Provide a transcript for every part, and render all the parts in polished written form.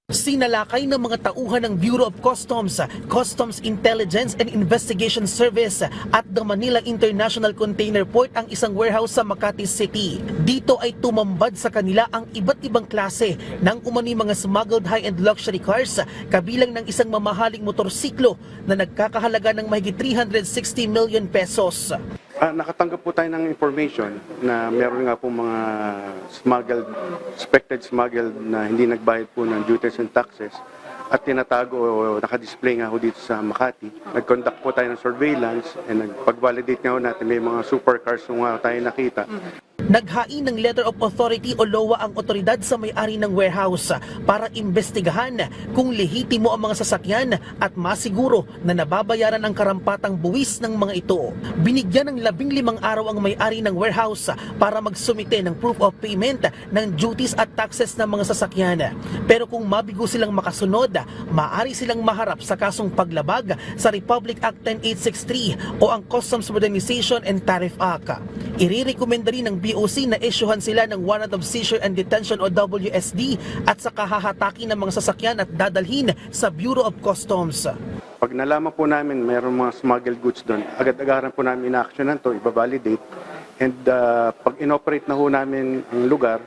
Sinalakay ng mga tauhan ng Bureau of Customs, Customs Intelligence and Investigation Service at the Manila International Container Port ang isang warehouse sa Makati City. Dito ay tumambad sa kanila ang iba't ibang klase ng umano'y mga smuggled high-end luxury cars, kabilang ng isang mamahaling motorsiklo na nagkakahalaga ng mahigit 360 million pesos. Nakatanggap po tayo ng information na meron nga po mga suspected smuggled na hindi nagbayad po ng duties and taxes at tinatago o nakadisplay nga ho dito sa Makati. Nag-conduct po tayo ng surveillance and nagpag-validate nga ho natin may mga supercars nga tayo nakita. Naghain ng letter of authority o LOA ang otoridad sa may-ari ng warehouse para imbestigahan kung lehitimo ang mga sasakyan at masiguro na nababayaran ang karampatang buwis ng mga ito. Binigyan ng 15 araw ang may-ari ng warehouse para magsumite ng proof of payment ng duties at taxes ng mga sasakyan. Pero kung mabigo silang makasunod, maaari silang maharap sa kasong paglabag sa Republic Act 10863 o ang Customs Modernization and Tariff Act. Irirekomenda rin ng BOC na isyuhan sila ng Warrant of Seizure and Detention o WSD at saka hahatakin ng mga sasakyan at dadalhin sa Bureau of Customs. Pag nalaman po namin mayroong mga smuggled goods doon, agad-agaran po namin ina-actionan to, ibabalidate. And pag inoperate na ho namin ang lugar,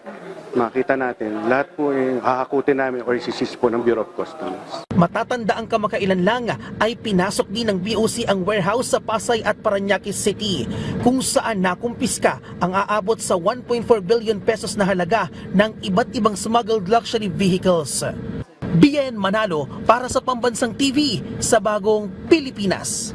makita natin, lahat po hahakutin namin or isisis po ng Bureau of Customs. Matatanda ang kamakailan lang ay pinasok din ng BOC ang warehouse sa Pasay at Parañaque City kung saan nakumpiska ang aabot sa 1.4 billion pesos na halaga ng iba't ibang smuggled luxury vehicles. BN Manalo para sa Pambansang TV sa Bagong Pilipinas.